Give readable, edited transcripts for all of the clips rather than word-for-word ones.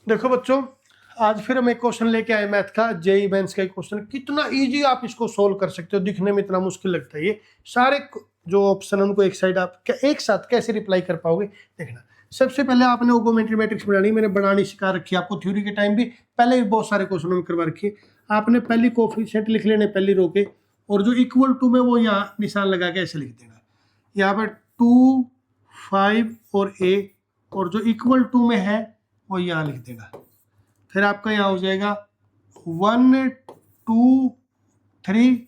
देखो बच्चों, आज फिर हम एक क्वेश्चन लेके आए मैथ का, जेई मेंस का एक क्वेश्चन। कितना इजी आप इसको सोल्व कर सकते हो, दिखने में इतना मुश्किल लगता है। ये सारे जो ऑप्शन है उनको एक साइड आप एक साथ कैसे रिप्लाई कर पाओगे देखना। सबसे पहले आपने ओगोमेट्री मैट्रिक्स बनानी, मैंने बनानी सिखा रखी है आपको थ्योरी के टाइम भी, पहले भी बहुत सारे क्वेश्चनों में करवा रखी है। आपने पहली कोफिशिएंट लिख लेने पहली रो के, और जो इक्वल टू में वो यहाँ निशान लगा के ऐसे लिख देना। यहाँ पर 2, 5 और a, और जो इक्वल टू में है वो यहाँ लिख देना। फिर आपका यहाँ हो जाएगा 1, 2, 3,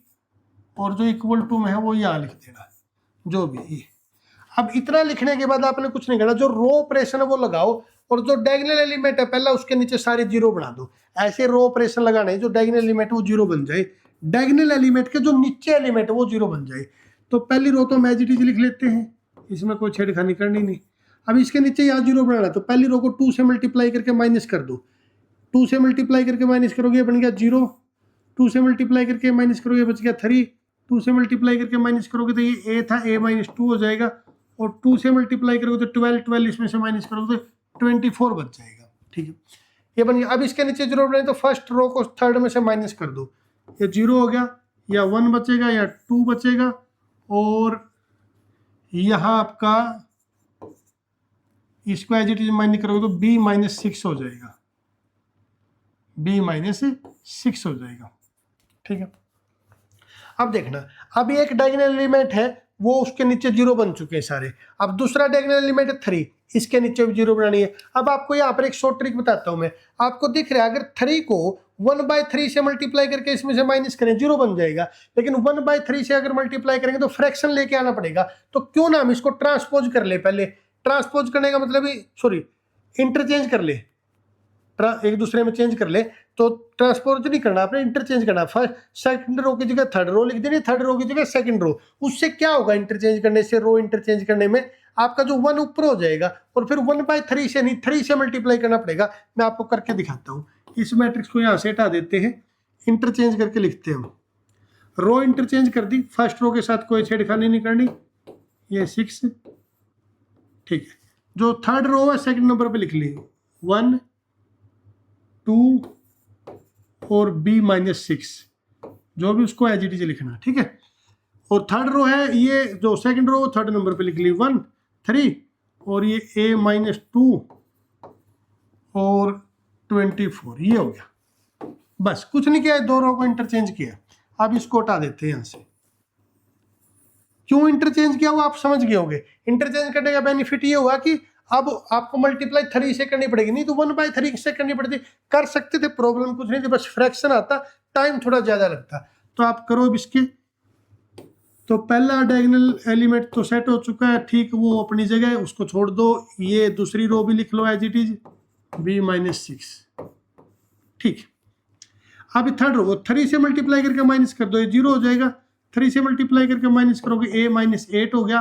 और जो इक्वल टू में है वो यहाँ लिख देना, जो भी ये। अब इतना लिखने के बाद आपने कुछ नहीं करना, जो रो ऑपरेशन है वो लगाओ, और जो डायगोनल एलिमेंट है पहला उसके नीचे सारे जीरो बना दो। ऐसे रो ऑपरेशन लगाना है, जो डायगोनल एलिमेंट है वो जीरो बन जाए, डायगोनल एलिमेंट के जो नीचे एलिमेंट है वो जीरो बन जाए। तो पहली रो तो हम एज इट इज लिख लेते हैं, इसमें कोई छेड़खानी करनी नहीं। अब इसके नीचे यहाँ जीरो बनाना, तो पहली रो को 2 से मल्टीप्लाई करके माइनस कर दो। 2 से मल्टीप्लाई करके माइनस करोगे बन गया 0, 2 से मल्टीप्लाई करके माइनस करोगे बच गया 3, 2 से मल्टीप्लाई करके माइनस करोगे तो ये a था, a माइनस 2 हो जाएगा, और 2 से मल्टीप्लाई करोगे तो 12, 12 इसमें से माइनस करोगे तो 24 बच जाएगा। ठीक है, ये बन गया। अब इसके नीचे जीरो बनाए तो फर्स्ट रो को थर्ड में से माइनस कर दो, ये 0 हो गया, या 1 बचेगा या 2 बचेगा, और यहाँ आपका इसको एज इट इज माइनस करोगे तो b माइनस 6 हो जाएगा, b माइनस 6 हो जाएगा। ठीक है, अब देखना, अब एक डायगोनल एलिमेंट है वो उसके नीचे जीरो बन चुके हैं सारे। अब दूसरा डायगोनल एलिमेंट है 3, इसके नीचे भी जीरो बनानी है। अब आपको यहाँ पर एक शॉर्ट ट्रिक बताता हूँ मैं, आपको दिख रहा है अगर 3 को 1/3 से मल्टीप्लाई करके इसमें से माइनस करें जीरो बन जाएगा, लेकिन 1/3 से अगर मल्टीप्लाई करेंगे तो फ्रैक्शन लेके आना पड़ेगा। तो क्यों ना हम इसको ट्रांसपोज कर ले। पहले ट्रांसपोज करने का मतलब इंटरचेंज कर ले, एक दूसरे में चेंज कर ले। तो ट्रांसपोज नहीं करना, आपने इंटरचेंज करना। फर्स्ट सेकंड रो की जगह थर्ड रो लिख देनी, थर्ड रो की जगह सेकंड रो। उससे क्या होगा, इंटरचेंज करने से, रो इंटरचेंज करने में आपका जो 1 ऊपर हो जाएगा, और फिर 1/3 से नहीं 3 से मल्टीप्लाई करना पड़ेगा। मैं आपको करके दिखाता हूँ। इस मैट्रिक्स को यहाँ से हटा देते हैं, इंटरचेंज करके लिखते हैं हम। रो इंटरचेंज कर दी, फर्स्ट रो के साथ कोई छेड़खानी नहीं करनी, ये 6। ठीक है, जो थर्ड रो है सेकंड नंबर पे लिख ली 1, 2 और b माइनस 6, जो भी उसको एज इट इज लिखना। ठीक है, और थर्ड रो है, ये जो सेकंड रो थर्ड नंबर पे लिख ली 1, 3, और ये a माइनस 2 और 24, ये हो गया। बस कुछ नहीं किया, दो रो को इंटरचेंज किया। अब इसको हटा देते हैं यहाँ से। क्यों इंटरचेंज किया वो आप समझ गए होंगे। इंटरचेंज करने का बेनिफिट ये हुआ कि अब आपको मल्टीप्लाई 3 से करनी पड़ेगी, नहीं तो 1/3 से करनी पड़ती। कर सकते थे, प्रॉब्लम कुछ नहीं थी, बस फ्रैक्शन आता, टाइम थोड़ा ज्यादा लगता। तो आप करो अब इसके। तो पहला डायगोनल एलिमेंट तो सेट हो चुका है, ठीक, वो अपनी जगह, उसको छोड़ दो। ये दूसरी रो भी लिख लो as it is, b minus 6। ठीक, अब थर्ड रो 3 से मल्टीप्लाई करके माइनस कर दो, ये 0 हो जाएगा। 3 से मल्टीप्लाई करके माइनस करोगे a माइनस 8 हो गया,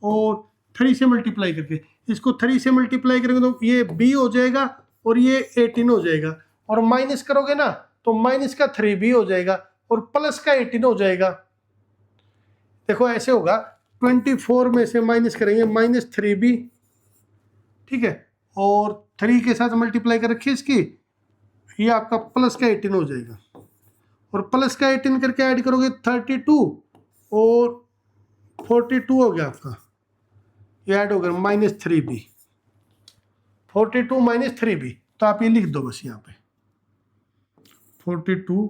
और 3 से मल्टीप्लाई करके इसको 3 से मल्टीप्लाई करेंगे तो ये b हो जाएगा, और ये 18 हो जाएगा, और माइनस करोगे ना तो माइनस का 3b हो जाएगा, और प्लस का 18 हो जाएगा। देखो ऐसे होगा, 24 में से माइनस करेंगे माइनस 3b, ठीक है, और 3 के साथ मल्टीप्लाई कर रखिए इसकी, ये आपका प्लस का 18 हो जाएगा, और प्लस का 18 करके ऐड करोगे 32 और 42 हो गया आपका, ये ऐड हो गया माइनस 3b, 42 माइनस 3b। तो आप ये लिख दो बस यहाँ पे 42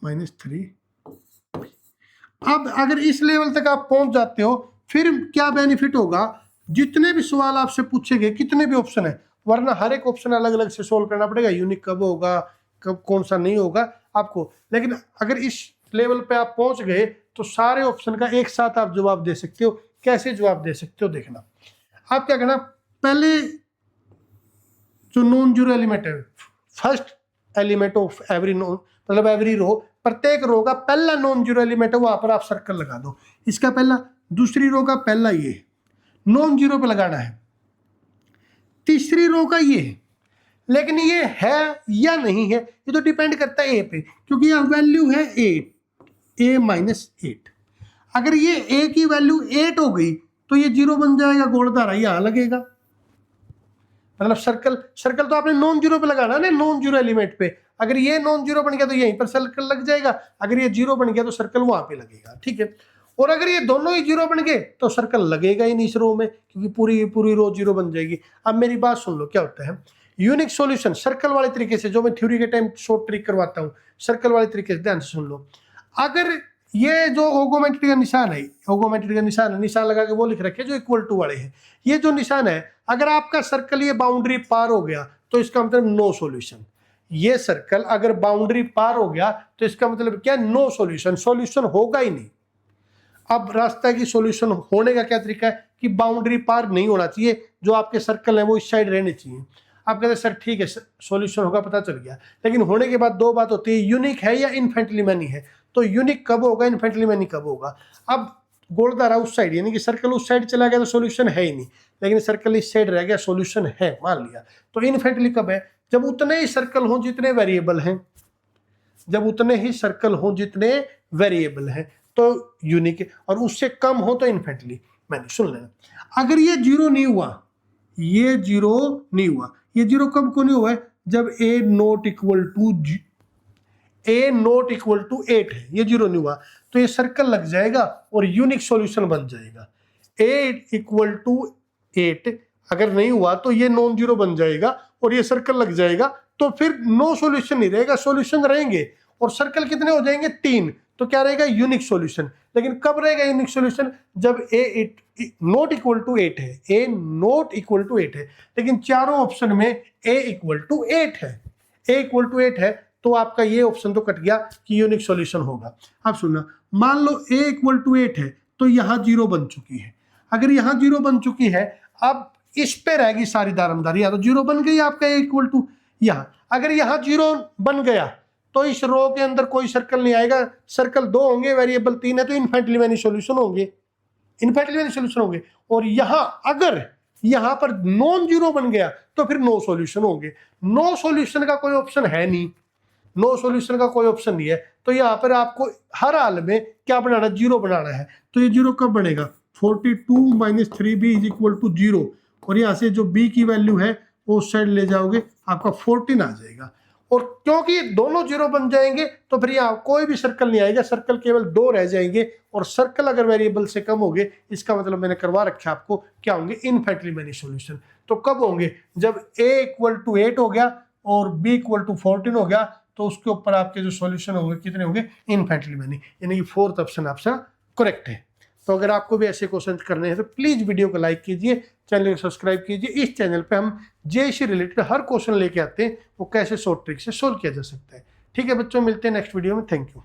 माइनस 3। अब अगर इस लेवल तक आप पहुंच जाते हो, फिर क्या बेनिफिट होगा, जितने भी सवाल आपसे पूछेंगे, कितने भी ऑप्शन है, वरना हर एक ऑप्शन अलग अलग से सोल्व करना पड़ेगा, यूनिक कब होगा, कब कौन सा नहीं होगा आपको। लेकिन अगर इस लेवल पे आप पहुंच गए तो सारे ऑप्शन का एक साथ आप जवाब दे सकते हो। कैसे जवाब दे सकते हो देखना। आप क्या करना, पहले जो नॉन जीरो एलिमेंट है, first element of every non, मतलब एवरी रो, प्रत्येक रो का पहला नॉन जीरो एलिमेंट है, वहां पर आप सर्कल लगा दो। इसका पहला, दूसरी रो का पहला ये नॉन जीरो पे लगाना है, तीसरी रो का ये, लेकिन ये है या नहीं है ये तो डिपेंड करता है ए पे, क्योंकि यह वैल्यू है 8, a माइनस 8। अगर ये a की वैल्यू 8 हो गई तो ये 0 बन जाएगा, गोलधारा यहां लगेगा। मतलब सर्कल सर्कल तो आपने नॉन जीरो पे लगाना ना, नॉन जीरो एलिमेंट पे। अगर ये नॉन जीरो बन गया तो यहीं पर सर्कल लग जाएगा, अगर ये जीरो बन गया तो सर्कल वहां पे लगेगा, ठीक है। और अगर ये दोनों ही जीरो बन गए तो सर्कल लगेगा ही नहीं इस रो में, क्योंकि पूरी पूरी रो जीरो बन जाएगी। अब मेरी बात सुन लो, क्या होता है यूनिक सॉल्यूशन सर्कल वाले तरीके से, जो मैं थ्योरी के टाइम शॉर्ट ट्रिक करवाता हूँ, सर्कल वाले तरीके से ध्यान से सुन लो। अगर ये जो ओगोमेट्री का निशान है, ओगोमेट्री का निशान है, निशान लगा के वो लिख रखे जो इक्वल टू वाले हैं, ये जो निशान है, अगर आपका सर्कल ये बाउंड्री पार हो गया तो इसका मतलब नो सॉल्यूशन। ये सर्कल अगर बाउंड्री पार हो गया तो इसका मतलब क्या, नो सॉल्यूशन, सॉल्यूशन होगा ही नहीं। अब रास्ता की सॉल्यूशन होने का क्या तरीका है कि बाउंड्री पार नहीं होना चाहिए, जो आपके सर्कल है वो इस साइड रहने चाहिए। आप कहते हैं सर ठीक है सॉल्यूशन होगा, पता चल गया, लेकिन होने के बाद दो बात होती है, यूनिक है या इनफिनिटली मैनी है। तो यूनिक कब होगा, इनफिनिटली मैनी कब होगा। अब गोलधारा उस साइड, यानी कि सर्कल उस साइड चला गया तो सॉल्यूशन है ही नहीं, लेकिन सर्कल इस साइड रह गया, सॉल्यूशन है मान लिया। तो इनफिनिटली कब है, जब उतने ही सर्कल हों जितने वेरिएबल हैं, जब उतने ही सर्कल हों जितने वेरिएबल हैं तो यूनिक है, और उससे कम हो तो इनफिनिटली मैनी। सुन लेना, अगर ये जीरो नहीं हुआ, ये जीरो नहीं हुआ, ये जीरो कब को नहीं हुआ है, जब a नॉट इक्वल टू 8 है, ये जीरो नहीं हुआ, तो ये सर्कल लग जाएगा और यूनिक सॉल्यूशन बन जाएगा। a इक्वल टू 8 अगर नहीं हुआ तो ये नॉन जीरो बन जाएगा और ये सर्कल लग जाएगा, तो फिर नो सॉल्यूशन नहीं रहेगा, सॉल्यूशन रहेंगे। और सर्कल कितने हो जाएंगे, 3, तो क्या रहेगा, यूनिक सॉल्यूशन। लेकिन कब रहेगा यूनिक सॉल्यूशन, जब a नॉट इक्वल टू 8 है, a नॉट इक्वल टू 8 है, लेकिन चारों ऑप्शन में a इक्वल टू 8 है, a इक्वल टू 8 है, तो आपका ये ऑप्शन तो कट गया कि यूनिक सॉल्यूशन होगा। अब सुनना, मान लो a इक्वल टू 8 है तो यहाँ जीरो बन चुकी है। अगर यहाँ जीरो बन चुकी है, अब इस पे रहेगी सारी दारमदारी, या तो जीरो बन गई आपका a इक्वल टू यहाँ। अगर यहाँ जीरो बन गया तो इस रो के अंदर कोई सर्कल नहीं आएगा, सर्कल 2 होंगे, वेरिएबल 3 है, तो इनफिनिटली मैनी सॉल्यूशन होंगे, इनफिनिटली मैनी सॉल्यूशन होंगे। और यहाँ अगर यहाँ पर नॉन जीरो बन गया तो फिर नो सॉल्यूशन होंगे। नो सॉल्यूशन का कोई ऑप्शन है नहीं, नो सॉल्यूशन का कोई ऑप्शन नहीं है, तो यहाँ पर आपको हर हाल में क्या बनाना, जीरो बनाना है। तो ये जीरो कब बनेगा, 42 minus 3b is equal to 0, और यहाँ से जो b की वैल्यू है वो उस साइड ले जाओगे, आपका 14 आ जाएगा। और क्योंकि दोनों जीरो बन जाएंगे तो फिर यहाँ कोई भी सर्कल नहीं आएगा, सर्कल केवल 2 रह जाएंगे, और सर्कल अगर वेरिएबल से कम होंगे, इसका मतलब मैंने करवा रखा आपको, क्या होंगे, इनफिनिटली मैनी सॉल्यूशन। तो कब होंगे, जब a इक्वल टू 8 हो गया और b इक्वल टू 14 हो गया, तो उसके ऊपर आपके जो सॉल्यूशन होंगे कितने होंगे, इनफिनिटली मैनी, यानी कि 4th ऑप्शन आपका करेक्ट है। तो अगर आपको भी ऐसे क्वेश्चन करने हैं तो प्लीज वीडियो को लाइक कीजिए, चैनल को सब्सक्राइब कीजिए। इस चैनल पे हम जे से रिलेटेड हर क्वेश्चन लेके आते हैं, वो कैसे शॉर्ट ट्रिक से सोल्व किया जा सकता है। ठीक है बच्चों, मिलते हैं नेक्स्ट वीडियो में, थैंक यू।